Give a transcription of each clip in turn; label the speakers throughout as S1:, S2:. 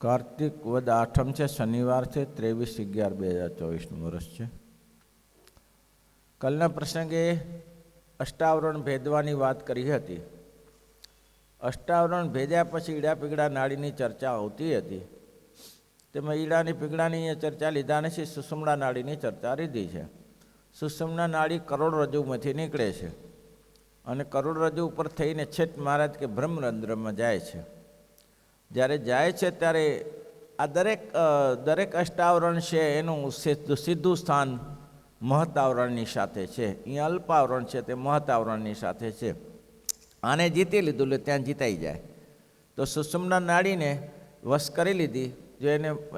S1: કાર્તિક વદ આઠમ છે, શનિવાર છે, 23/11/2024નું વર્ષ છે. કાલના પ્રસંગે અષ્ટાવરણ ભેદવાની વાત કરી હતી. અષ્ટાવરણ ભેદ્યા પછી ઈડા પીગળા નાડીની ચર્ચા આવતી હતી. તેમાં ઈડાની પીગળાની ચર્ચા લીધા નથી, સુષુમ્ના નાડીની ચર્ચા લીધી છે. સુષુમ્ના નાડી કરોડરજ્જુમાંથી નીકળે છે અને કરોડરજ્જુ ઉપર થઈને છેટ મહારાજ કે બ્રહ્મરંધ્રમાં જાય છે. જ્યારે જાય છે ત્યારે આ દરેક અષ્ટાવરણ છે એનું સીધું સ્થાન મહતાવરણની સાથે છે. અહીંયા અલ્પાવરણ છે તે મહતાવરણની સાથે છે. આને જીતી લીધું એટલે ત્યાં જીતાઈ જાય. તો સુષુમ્ના નાડીને વશ કરી લીધી. જો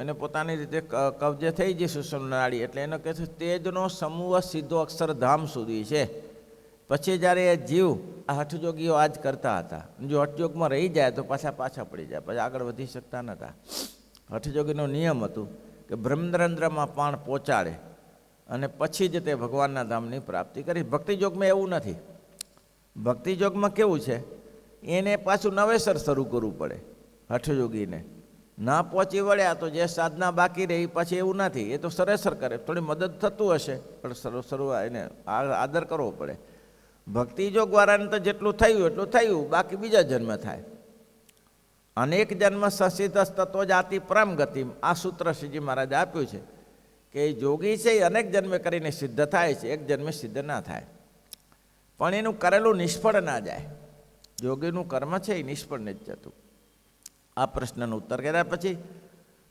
S1: એને પોતાની રીતે કબજે થઈ ગઈ સુષુમ્ના નાડી, એટલે એનો કહે છે તેજનો સમૂહ સીધો અક્ષરધામ સુધી છે. પછી જ્યારે એ જીવ આ હઠયોગીઓ આજ કરતા હતા, જો હઠયોગમાં રહી જાય તો પાછા પડી જાય, પછી આગળ વધી શકતા નહોતા. હઠયોગીનો નિયમ હતું કે બ્રહ્મરંધ્રમાં પાણ પહોંચાડે અને પછી જ તે ભગવાનના ધામની પ્રાપ્તિ કરી. ભક્તિયોગમાં એવું નથી. ભક્તિયોગમાં કેવું છે, એને પાછું નવેસર શરૂ કરવું પડે. હઠયોગીને ના પહોંચી વળ્યા તો જે સાધના બાકી રહી પછી એવું નથી, એ તો સરેસર કરે. થોડી મદદ થતું હશે પણ શરૂઆત એને આદર કરવો પડે. ભક્તિયોગ વાળાને તો જેટલું થયું એટલું થયું, બાકી બીજા જન્મ થાય. અનેક જન્મ સસિદ્ધ તત્વ જાતિ પરમ ગતિ, આ સૂત્ર શ્રીજી મહારાજે આપ્યું છે કે જોગી છે એ અનેક જન્મે કરીને સિદ્ધ થાય છે, એક જન્મે સિદ્ધ ના થાય. પણ એનું કરેલું નિષ્ફળ ના જાય. જોગીનું કર્મ છે એ નિષ્ફળ નથી જતું. આ પ્રશ્નનો ઉત્તર કર્યા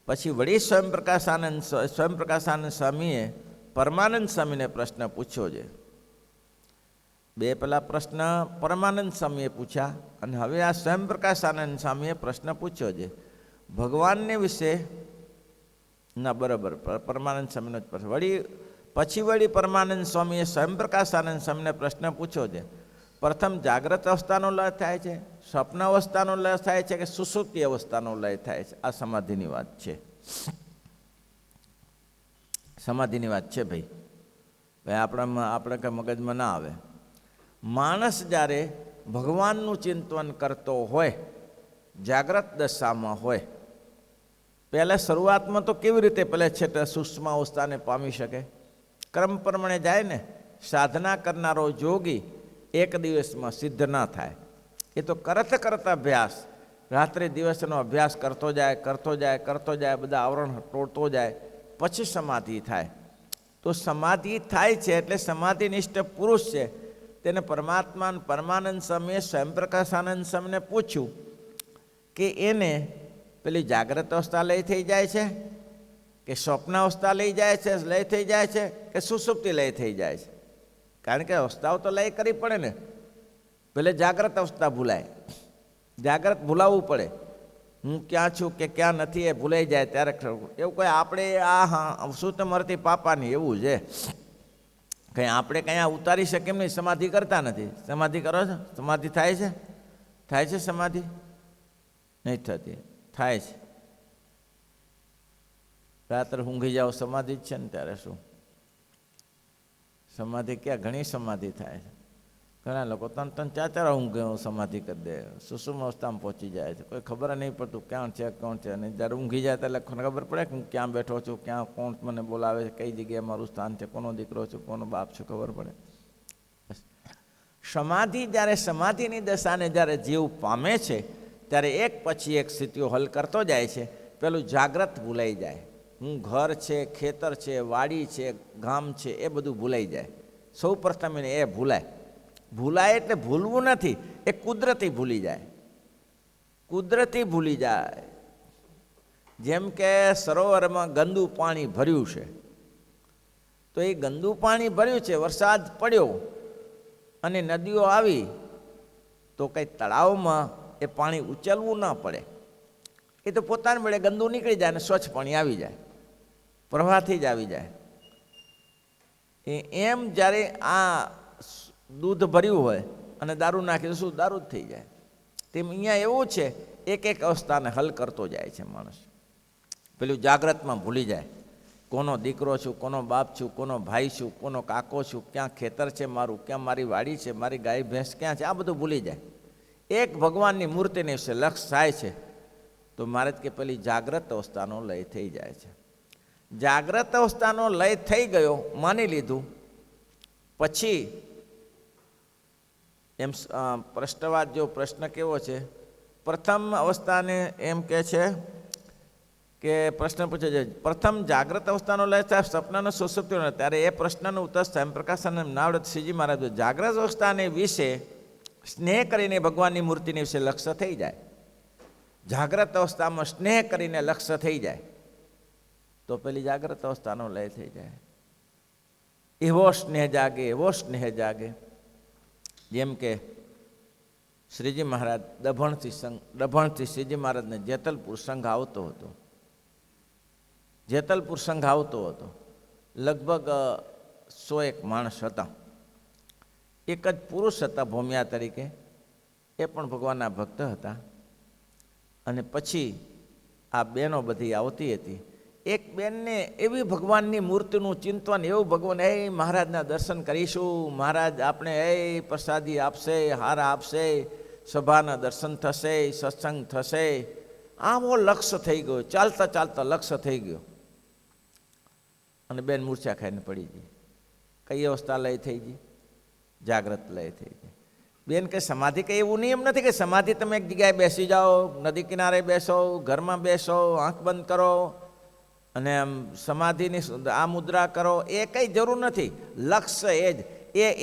S1: પછી વળી સ્વયંપ્રકાશાનંદ સ્વામીએ પરમાનંદ સ્વામીને પ્રશ્ન પૂછ્યો છે. બે પહેલાં પ્રશ્ન પરમાનંદ સ્વામીએ પૂછ્યા અને હવે આ સ્વયંપ્રકાશાનંદ સ્વામીએ પ્રશ્ન પૂછ્યો છે ભગવાનને વિશે. ના બરાબર, પરમાનંદ સ્વામીનો જ પ્રશ્ન. વળી પરમાનંદ સ્વામીએ સ્વયંપ્રકાશાનંદ સ્વામીને પ્રશ્ન પૂછ્યો છે પ્રથમ જાગ્રત અવસ્થાનો લય થાય છે, સ્વપ્ન અવસ્થાનો લય થાય છે કે સુષુપ્તિ અવસ્થાનો લય થાય છે? આ સમાધિની વાત છે. સમાધિની વાત છે ભાઈ આપણે કંઈ મગજમાં ના આવે. માણસ જ્યારે ભગવાનનું ચિંતન કરતો હોય, જાગ્રત દશામાં હોય, પહેલાં શરૂઆતમાં તો કેવી રીતે પહેલાં છેટે સૂક્ષ્મ અવસ્થાને પામી શકે? ક્રમ પ્રમાણે જાય ને. સાધના કરનારો જોગી એક દિવસમાં સિદ્ધ ના થાય. એ તો કરતા અભ્યાસ, રાત્રે દિવસનો અભ્યાસ કરતો જાય, બધા આવરણ તોડતો જાય, પછી સમાધિ થાય. તો સમાધિ થાય છે એટલે સમાધિનિષ્ઠ પુરુષ છે તેને પરમાનંદ સ્વામીએ સ્વયંપ્રકાશાનંદ સ્વામીને પૂછ્યું કે એને પેલી જાગ્રત અવસ્થા લય થઈ જાય છે કે સ્વપ્ન અવસ્થા લઈ જાય છે, લય થઈ જાય છે કે સુષુપ્તિ લય થઈ જાય છે? કારણ કે અવસ્થાઓ તો લય કરવી પડે ને. પેલે જાગ્રત અવસ્થા ભૂલાય, જાગ્રત ભૂલાવવું પડે. હું ક્યાં છું કે ક્યાં નથી એ ભૂલાઈ જાય ત્યારે એવું કોઈ આપણે શું તમારથી પાપાની એવું છે કંઈ આપણે કંઈ ઉતારી શકીએ નહીં. સમાધિ કરતા નથી. સમાધિ કરો છો? સમાધિ થાય છે? થાય છે સમાધિ? નહીં થતી. થાય છે. રાત્રે ઊંઘી જાઓ સમાધિ જ છે ને. ત્યારે શું સમાધિ? ક્યાં ઘણી સમાધિ થાય છે. ઘણા લોકો 3-4 ઊંઘે સમાધિ કરી દે, સુષુમ્ન અવસ્થામાં પહોંચી જાય છે. કોઈ ખબર નહીં પડતું ક્યાં છે કોણ છે. અને જ્યારે ઊંઘી જાય ત્યારે ખબર પડે કે હું ક્યાં બેઠો છું, ક્યાં કોણ મને બોલાવે છે, કઈ જગ્યાએ મારું સ્થાન છે, કોનો દીકરો છું, કોનો બાપ છું, ખબર પડે. સમાધિ જ્યારે સમાધિની દશાને જ્યારે જીવ પામે છે ત્યારે એક પછી એક સ્થિતિઓ હલ કરતો જાય છે. પેલું જાગ્રત ભૂલાઈ જાય. હું ઘર છે, ખેતર છે, વાડી છે, ગામ છે, એ બધું ભૂલાઈ જાય. સૌ પ્રથમ એને એ ભૂલાય એટલે ભૂલવું નથી, એ કુદરતી ભૂલી જાય. કુદરતી ભૂલી જાય. જેમ કે સરોવરમાં ગંદુ પાણી ભર્યું છે, તો એ ગંદુ પાણી ભર્યું છે, વરસાદ પડ્યો અને નદીઓ આવી તો કંઈ તળાવમાં એ પાણી ઉચલવું ના પડે. એ તો પોતાને વડે ગંદુ નીકળી જાય અને સ્વચ્છ પાણી આવી જાય, પ્રવાહથી જ આવી જાય. એમ જ્યારે આ દૂધ ભર્યું હોય અને દારૂ નાખી તો શું દારૂ જ થઈ જાય. તેમ અહીંયા એવું છે, એક અવસ્થાને હલ કરતો જાય છે માણસ. પેલું જાગ્રતમાં ભૂલી જાય. કોનો દીકરો છું, કોનો બાપ છું, કોનો ભાઈ છું, કોનો કાકો છું, ક્યાં ખેતર છે મારું, ક્યાં મારી વાડી છે, મારી ગાય ભેંસ ક્યાં છે, આ બધું ભૂલી જાય. એક ભગવાનની મૂર્તિને વિશે લક્ષ થાય છે તો તો મહારાજ કે પેલી જાગ્રત અવસ્થાનો લય થઈ જાય છે. જાગ્રત અવસ્થાનો લય થઈ ગયો માની લીધું પછી એમ પ્રશ્નવાદ જો પ્રશ્ન કેવો છે, પ્રથમ અવસ્થાને એમ કહે છે કે પ્રશ્ન પૂછે છે પ્રથમ જાગ્રત અવસ્થાનો લય થાય સપનાનો સુસુપ્તિનો, ત્યારે એ પ્રશ્નનો ઉત્તર સ્વયંપ્રકાશાનંદ નાવડત શ્રીજી મહારાજ જાગ્રત અવસ્થાને વિશે સ્નેહ કરીને ભગવાનની મૂર્તિની વિશે લક્ષ્ય થઈ જાય. જાગ્રત અવસ્થામાં સ્નેહ કરીને લક્ષ્ય થઈ જાય તો પેલી જાગ્રત અવસ્થાનો લય થઈ જાય. એવો સ્નેહ જાગે, એવો સ્નેહ જાગે. જેમ કે શ્રીજી મહારાજ દભણથી શ્રીજી મહારાજને જેતલપુર સંઘ આવતો હતો. જેતલપુર સંઘ આવતો હતો. લગભગ 101 માણસ હતા. એક જ પુરુષ હતા ભોમિયા તરીકે, એ પણ ભગવાનના ભક્ત હતા. અને પછી આ બહેનો બધી આવતી હતી. એક બેનને એવી ભગવાનની મૂર્તિનું ચિંતન, એવું ભગવાન એ મહારાજના દર્શન કરીશું, મહારાજ આપણે એ પ્રસાદી આપશે, હારા આપશે, સભાના દર્શન થશે, સત્સંગ થશે, આવો લક્ષ્ય થઈ ગયો. ચાલતા ચાલતા લક્ષ્ય થઈ ગયો અને બેન મૂર્છા ખાઈને પડી ગઈ. કઈ અવસ્થા લય થઈ ગઈ? જાગ્રત લય થઈ ગઈ. બેન કે સમાધિ કંઈ એવું નિયમ નથી કે સમાધિ તમે એક જગ્યાએ બેસી જાઓ, નદી કિનારે બેસો, ઘરમાં બેસો, આંખ બંધ કરો અને આમ સમાધિની આ મુદ્રા કરો, એ કંઈ જરૂર નથી. લક્ષ્ય એ જ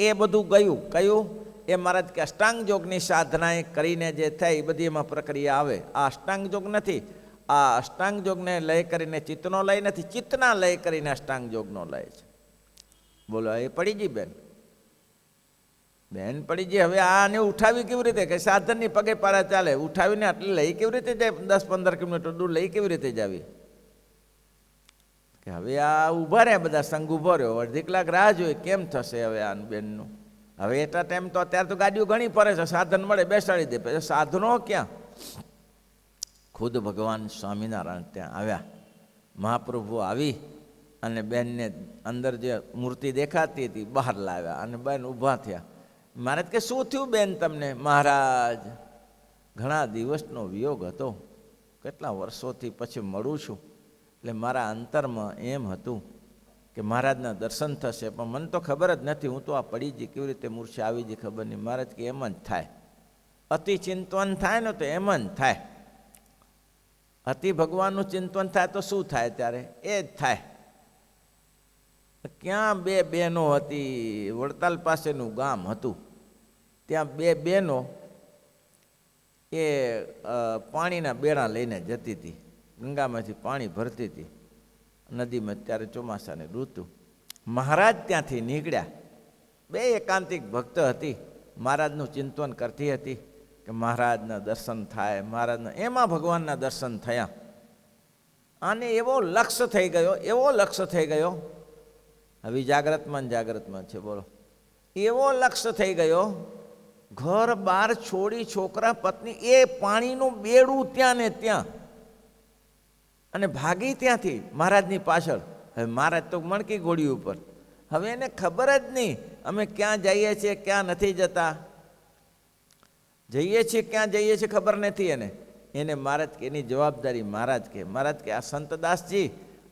S1: એ બધું ગયું. કયું? એ મહારાજ કે અષ્ટાંગ યોગની સાધનાએ કરીને જે થઈ બધી એમાં પ્રક્રિયા આવે. આ અષ્ટાંગ યોગ નથી. આ અષ્ટાંગ યોગને લય કરીને ચિત્તનો લય નથી, ચિત્તના લય કરીને અષ્ટાંગ યોગનો લય છે. બોલો, એ પડી ગઈ બેન? બેન પડી ગઈ. હવે આને ઉઠાવી કેવી રીતે? કે સાધનની પગે પારા ચાલે, ઉઠાવીને આટલી લઈ કેવી રીતે જાય? 10-15 કિલોમીટર દૂર લઈ કેવી રીતે જાવી? કે હવે આ ઊભા રહ્યા, બધા સંઘ ઊભો રહ્યો, અડધી કલાક રાહ જોઈએ, કેમ થશે હવે આ બેનનું? હવે એટલા ટાઈમ તો અત્યારે તો ગાડીઓ ઘણી ફરે છે, સાધન મળે બેસાડી દે. પછી સાધનો ક્યાં? ખુદ ભગવાન સ્વામિનારાયણ ત્યાં આવ્યા. મહાપ્રભુ આવી અને બેનને અંદર જે મૂર્તિ દેખાતી હતી બહાર લાવ્યા અને બેન ઊભા થયા. મહારાજ કે શું થયું બેન તમને? મહારાજ, ઘણા દિવસનો વિયોગ હતો, કેટલા વર્ષોથી પછી મળું છું, એટલે મારા અંતરમાં એમ હતું કે મહારાજના દર્શન થશે, પણ મને તો ખબર જ નથી. હું તો આ પડી જઈ, કેવી રીતે મૂર્છા આવી જઈ ખબર નહીં. મહારાજ કે એમ જ થાય. અતિ ચિંતન થાય ને તો એમ જ થાય. અતિ ભગવાનનું ચિંતન થાય તો શું થાય? ત્યારે એ જ થાય. ક્યાં બે બહેનો હતી, વડતાલ પાસેનું ગામ હતું, ત્યાં બે બહેનો એ પાણીના બેડા લઈને જતી હતી, ગંગામાંથી પાણી ભરતી હતી નદીમાં. ત્યારે ચોમાસાની ઋતુ. મહારાજ ત્યાંથી નીકળ્યા. બે એકાંતિક ભક્ત હતી, મહારાજનું ચિંતન કરતી હતી કે મહારાજના દર્શન થાય, મહારાજના. એમાં ભગવાનના દર્શન થયા અને એવો લક્ષ્ય થઈ ગયો, એવો લક્ષ્ય થઈ ગયો. હવે જાગ્રતમાં જાગ્રતમાં છે, બોલો. એવો લક્ષ્ય થઈ ગયો, ઘર બાર છોડી, છોકરા પત્ની, એ પાણીનું બેડું ત્યાં ને ત્યાં, અને ભાગી ત્યાંથી મહારાજની પાછળ. હવે મહારાજ તો મણકી ઘોડી ઉપર. હવે એને ખબર જ નહીં અમે ક્યાં જઈએ છીએ, ક્યાં નથી જતા. જઈએ છીએ ક્યાં જઈએ છીએ ખબર નથી એને મહારાજ કે એની જવાબદારી મહારાજ કે આ સંતદાસજી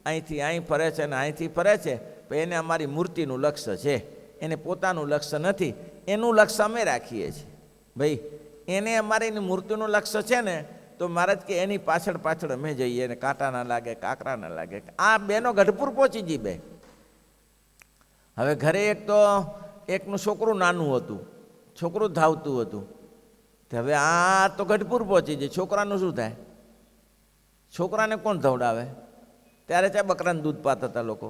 S1: અહીંથી અહીં ફરે છે અને અહીંથી ફરે છે, પણ એને અમારી મૂર્તિનું લક્ષ્ય છે, એને પોતાનું લક્ષ્ય નથી. એનું લક્ષ્ય અમે રાખીએ છીએ. ભાઈ, એને અમારે એની મૂર્તિનું લક્ષ્ય છે ને, તો મહારાજ કે એની પાછળ પાછળ અમે જઈએ, એને કાંટા ના લાગે, કાંકરા ના લાગે. આ બેનો ગઢપુર પહોંચી ગઈ બે. હવે ઘરે એક તો એકનું છોકરું નાનું હતું, છોકરું ધાવતું હતું. હવે આ તો ગઢપુર પહોંચી જાય, છોકરાનું શું થાય? છોકરાને કોણ ધવડાવે? ત્યારે ત્યાં બકરાનું દૂધ પાતા હતા લોકો.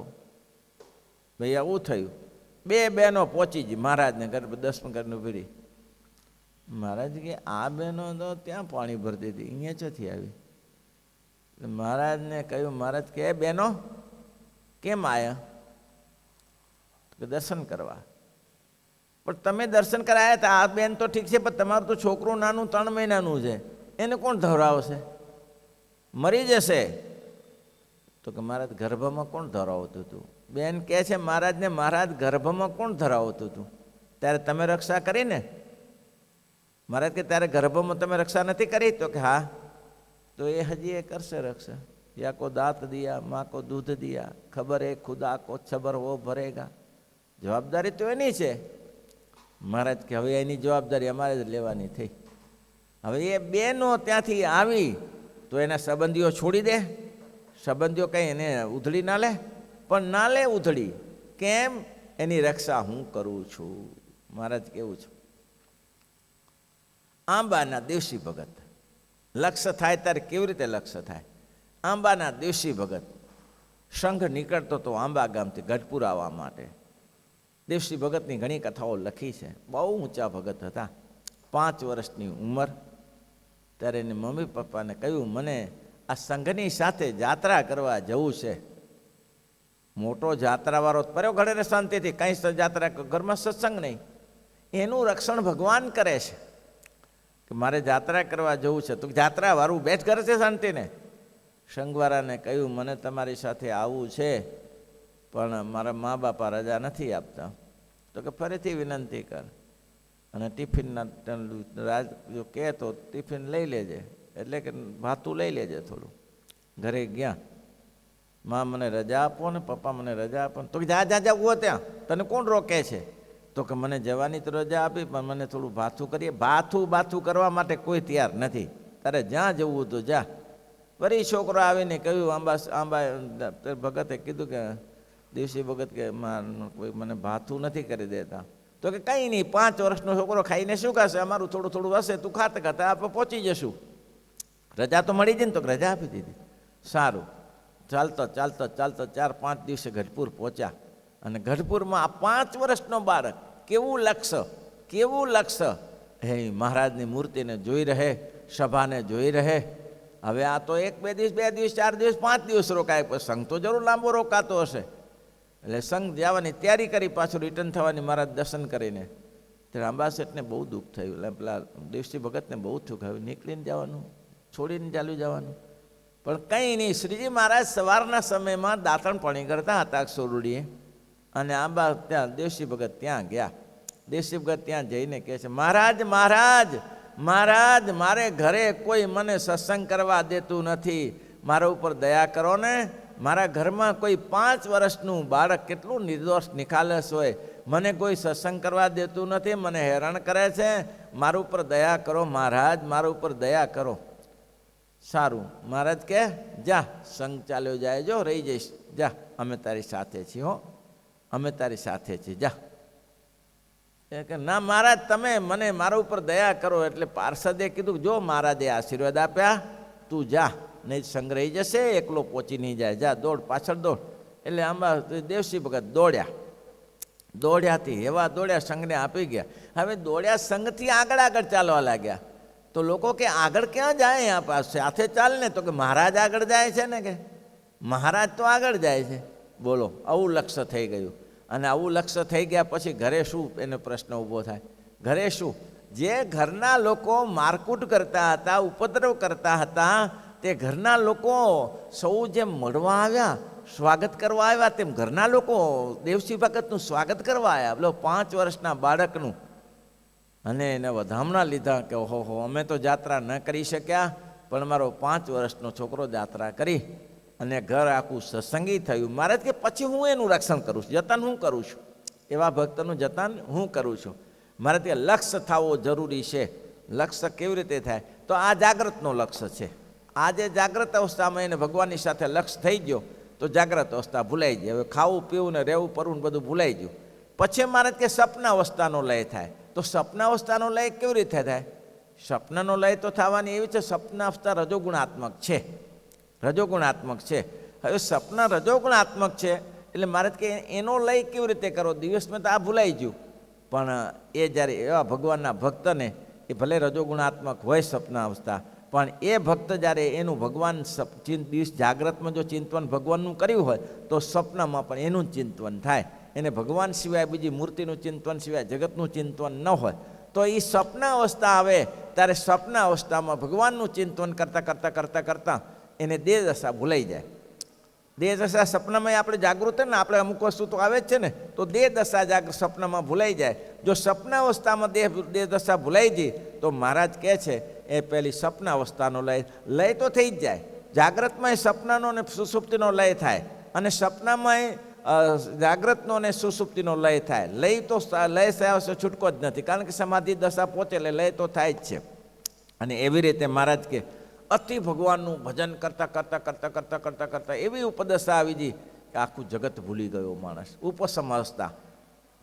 S1: ભાઈ આવું થયું. બે બહેનો પહોંચી ગઈ મહારાજને ઘર 10 ઘરનું પીડી. મહારાજ કે આ બહેનો તો ત્યાં પાણી ભરતી હતી, અહીંયા ચોથી આવી? એટલે મહારાજને કહ્યું, મહારાજ કે બહેનો કેમ આવ્યા? કે દર્શન કરવા. પણ તમે દર્શન કરાયા હતા, આ બેન તો ઠીક છે, પણ તમારું તો છોકરું નાનું 3 મહિનાનું છે, એને કોણ ધવરાવશે? મરી જશે. તો કે મહારાજ ગર્ભમાં કોણ ધરાવતું હતું? બેન કહે છે મહારાજને, મહારાજ ગર્ભમાં કોણ ધરાવતું હતું? ત્યારે તમે રક્ષા કરીને? મહારાજ કે ત્યારે ગર્ભમાં તમે રક્ષા નથી કરી? તો કે હા. तो ये हजी ये करसे रखसे। या को दांत दिया, माँ को दूध दिया, खबर है खुदा को छबर वो भरेगा। जवाबदारी तो एनी छे। महाराज के हवे एनी जवाबदारी अमारे ज लेवानी थई। हवे ये बेनो त्यांथी आवी तो एना संबंधीओ छोड़ी दे? संबंधीओ कहीं एने उधड़ी ना ले? पण ना ले उधड़ी केम? एनी रक्षा हूँ करूँ छूं। महाराज केवुं छे आंबाना देवसी भगत लक्ष्य थाय त्यारे केवी रीते लक्ष्य थाय? आंबाना देवसी भगत संघ निकळतो तो आंबा गामथी गढ़पुर आववा माटे। देवसी भगतनी घणी कथाओ लखी छे। बहु ऊंचा भगत हता। 5 वर्षनी उंमर त्यारे एनी मम्मी पप्पाने कह्युं मने आ संघनी साथे जात्रा करवा जवुं छे। मोटो जात्रावाळो पर्यो घरे ने शांतिथी कई जात्रा घरमां सत्संग नहीं। एनुं रक्षण भगवान करे छे कि मारे जात्रा करवा जवुं छे तो जात्रा वाळुं बेठ करे छे शांति ने। संघवाळाने कह्युं मने तमारी साथे आववुं छे पण मारा माँ बापा रजा नहीं आपता। तो कि फरीथी विनंती कर अने टिफिन राज जो कहे तो टिफिन लई लेजे एटले के भातुं लई लेजे थोड़ुं। घरे गया माँ मने रजा आपो ने पप्पा मने रजा आपो। तो जा जा जा उभो त्यां तने कोण रोके छे? तो कि मने जवानी तो रजा आपी पण मने थोड़ुं भाथुं करीए। भाथुं करवा माटे कोई तैयार नहीं। तारे ज्यां जवुं तो जा। वरी छोकरो आवीने कह्युं आंबा भगते कीधुं के देवसी भगत के मने भाथुं नहीं करी देता। तो कि कई नहीं 5 वर्षनो छोकरो खाईने शुं खाशे? अमारुं थोड़ुं थोड़ुं हशे तू खाते खाते आपणे पहोंची जशुं। रजा तो मळी जईने? तो रजा आपी दीधी। सारूं चालता चालता चालता 4-5 दिवसे गढ़पुर पहोंच्या अने गढ़पुरमां आ 5 वर्षनो बाळक केवुं लक्ष्य हे महाराजनी मूर्तिने जोई रहे, सभाने जोई रहे। हवे आ तो 1-2 दिवस 2 दिवस 4 दिवस 5 दिवस रोकाय पण संघ तो जरूर लांबो रोकातो हशे। એટલે સંઘ જવાની તૈયારી કરી પાછું રિટર્ન થવાની મહારાજ દર્શન કરીને ત્યારે અંબાસેઠને બહુ દુઃખ થયું। એટલે પેલા દેવસી ભગતને બહુ થયું કે હવે નીકળીને જવાનું, છોડીને ચાલ્યું જવાનું। પણ કંઈ નહીં, શ્રીજી મહારાજ સવારના સમયમાં દાંતણ પાણી કરતા હતા સોરડીએ અને આંબા ત્યાં દેવસી ભગત ત્યાં ગયા। દેવસી ભગત ત્યાં જઈને કહે છે મહારાજ મહારાજ મહારાજ મારે ઘરે કોઈ મને સત્સંગ કરવા દેતું નથી, મારા ઉપર દયા કરો ને। मारा घर में कोई 5 वर्षनु बाळक केटलुं निर्दोष निखालस होय, मने कोई सत्संग करवा देतुं नथी, मने हैरान करे छे, मारा उपर दया करो महाराज, मारा उपर दया करो। सारूं महाराज के जा संग चाल्यो जाय जो रही जईश, जा अमे तारी साथे छीए हो, अमे तारी साथे छीए जा। के ना महाराज तमे मने मारा उपर दया करो। एटले पार्षदे कीधुं जो महाराजे आशीर्वाद आप्या तू जा नहीं संग रही जशे, एकलो पહોંચી नहीं जाए, जा दौड़ पाछळ दौड़। एटले आंबा देवसी भगत दौड़्याथी एवा दौड़्या संघने आपी गया। हवे दौड़्या संघथी आगळ आगळ चालवा लाग्या तो लोको के आगळ क्यां जाए, आप साथे चाल ने? तो के महाराज आगळ जाए छे ने, के महाराज तो आगळ जाए छे। बोलो आवुं लक्ष्य थई गयुं। अने आवुं लक्ष्य थई गया पछी घरे शुं एनो प्रश्न ऊभो थाय? घरे शुं? जे घरना लोको मारकूट करता हता, उपद्रव करता हता, ते घरना लोको सौ जेम मळवा आव्या, स्वागत करवा आव्या, तेम घरना लोको देवसी भगतनुं स्वागत करवा आव्या। बोलो 5 वर्षना बाळकनुं। अने एने વધામણા લીધા કે ઓહો હો અમે તો જાત્રા ન કરી શક્યા, પણ મારો 5 વર્ષનો છોકરો જાત્રા કરી અને ઘર આખું સત્સંગી થયું। महाराज કે પછી હું એનું રક્ષણ કરું છું, જતન હું કરું છું, એવા ભક્તનું જતન હું કરું છું। મારે તે લક્ષ્ય થવો જરૂરી છે। લક્ષ્ય કેવી રીતે થાય? તો આ જાગ્રતનો લક્ષ્ય છે। આજે જાગ્રત અવસ્થામાં એને ભગવાનની સાથે લક્ષ્ય થઈ ગયો તો જાગ્રત અવસ્થા ભૂલાઈ જાય। હવે ખાવું પીવું ને રહેવું પરવું બધું ભૂલાઈ ગયું। પછી મારે કે સપના અવસ્થાનો લય થાય। તો સપના અવસ્થાનો લય કેવી રીતે થાય? સપનાનો લય તો થવાની એવી છે, સપના અવસ્થા રજોગુણાત્મક છે, રજોગુણાત્મક છે। હવે સપના રજોગુણાત્મક છે એટલે મારે કે એનો લય કેવી રીતે કરો? દિવસમાં તો આ ભૂલાઈ ગયું, પણ એ જ્યારે એવા ભગવાનના ભક્તને એ ભલે રજોગુણાત્મક હોય સપના અવસ્થા, પણ એ ભક્ત જ્યારે એનું ભગવાન દિવસ જાગ્રતમાં જો ચિંતન ભગવાનનું કર્યું હોય તો સપનામાં પણ એનું ચિંતન થાય। એને ભગવાન સિવાય બીજી મૂર્તિનું ચિંતન સિવાય જગતનું ચિંતન ન હોય તો એ સપના અવસ્થા આવે ત્યારે સપના અવસ્થામાં ભગવાનનું ચિંતન કરતાં કરતાં કરતાં કરતાં એને દેહ દશા ભૂલાઈ જાય। દેહ દશા સપનામાં આપણે જાગૃત ને આપણે અમુક વસ્તુ તો આવે જ છે ને, તો દેહ દશા સપનામાં ભૂલાઈ જાય. જો સપના અવસ્થામાં દેહ દશા ભૂલાઈ ગઈ તો મહારાજ કહે છે એ પહેલી સપના અવસ્થાનો લય તો થઈ જ જાય. જાગ્રતમાં સપનાનો અને સુસુપ્તિનો લય થાય, અને સપનામાં જાગ્રતનો અને સુસુપ્તિનો લય થાય. લય થયા છૂટકો જ નથી, કારણ કે સમાધિ દશા પહોંચે એટલે લય તો થાય જ છે. અને એવી રીતે મહારાજ કે અતિ ભગવાનનું ભજન કરતાં કરતાં કરતાં કરતાં કરતાં કરતાં એવી ઉપદશા આવી ગઈ કે આખું જગત ભૂલી ગયો માણસ. ઉપસમ અવસ્થા.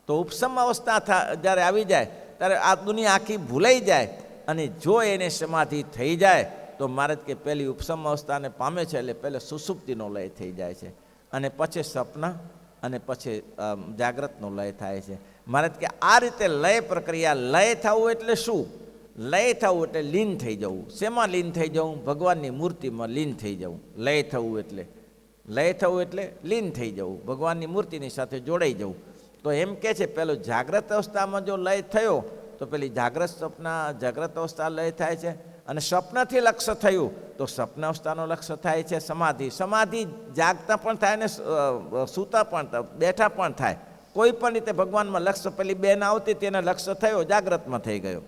S1: તો ઉપસમ અવસ્થા જ્યારે આવી જાય ત્યારે આ દુનિયા આખી ભૂલાઈ જાય, અને જો એને સમાધિ થઈ જાય તો મહારાજ કે પહેલી ઉપસમ અવસ્થાને પામે છે, એટલે પહેલે સુસુપ્તિનો લય થઈ જાય છે, અને પછી સપના, અને પછી જાગ્રતનો લય થાય છે. મહારાજ કે આ રીતે લય પ્રક્રિયા. લય થવું એટલે શું? લય થવું એટલે લીન થઈ જવું. શેમાં લીન થઈ જવું? ભગવાનની મૂર્તિમાં લીન થઈ જવું. લય થવું એટલે લીન થઈ જવું, ભગવાનની મૂર્તિની સાથે જોડાઈ જવું. તો એમ કે છે પેલો જાગ્રત અવસ્થામાં જો લય થયો તો પેલી જાગ્રત અવસ્થા લય થાય છે, અને સ્વપ્નથી લક્ષ્ય થયું તો સ્વપ્ન અવસ્થાનો લક્ષ્ય થાય છે. સમાધિ જાગતા પણ થાય ને સૂતા પણ થાય, બેઠા પણ થાય. કોઈ પણ રીતે ભગવાનમાં લક્ષ્ય, પેલી બેન આવતી તેને લક્ષ્ય થયો, જાગ્રતમાં થઈ ગયો.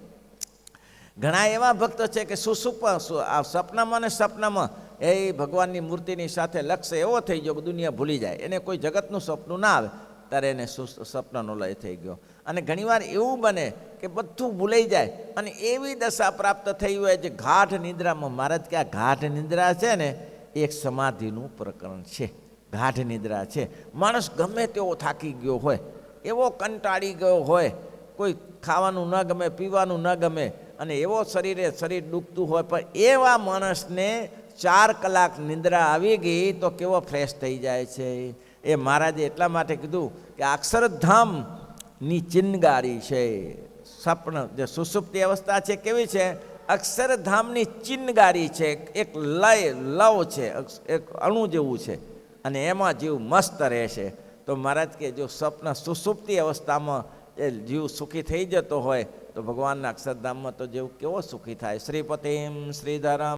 S1: ઘણા એવા ભક્તો છે કે સપનામાં ને સપનામાં એ ભગવાનની મૂર્તિની સાથે લક્ષ્ય એવો થઈ ગયો કે દુનિયા ભૂલી જાય. એને કોઈ જગતનું સપનું ના આવે ત્યારે એને સપનાનો લય થઈ ગયો. અને ઘણીવાર એવું બને કે બધું ભૂલાઈ જાય, અને એવી દશા પ્રાપ્ત થઈ હોય જે ગાઢ નિદ્રામાં. મહારાજ કે આ ગાઢ નિદ્રા છે ને એક સમાધિનું પ્રકરણ છે. ગાઢ નિદ્રા છે. માણસ ગમે તેવો થાકી ગયો હોય, એવો કંટાળી ગયો હોય, કોઈ ખાવાનું ન ગમે, પીવાનું ન ગમે, અને એવો શરીર દુખતું હોય, પણ એવા માણસને 4 કલાક નિદ્રા આવી ગઈ તો કેવો ફ્રેશ થઈ જાય છે. એ મહારાજે એટલા માટે કીધું કે અક્ષરધામની ચિનગારી છે. સ્વપ્ન જે સુસુપ્તિ અવસ્થા છે કેવી છે? અક્ષરધામની ચિનગારી છે. એક લવ છે, એક અણુ જેવું છે, અને એમાં જીવ મસ્ત રહેશે. તો મહારાજ કે જો સ્વપ્ન સુસુપ્તિ અવસ્થામાં એ જીવ સુખી થઈ જતો હોય તો ભગવાનના અક્ષરધામમાં તો જેવું કેવો સુખી થાય. શ્રીપતિમ શ્રીધરમ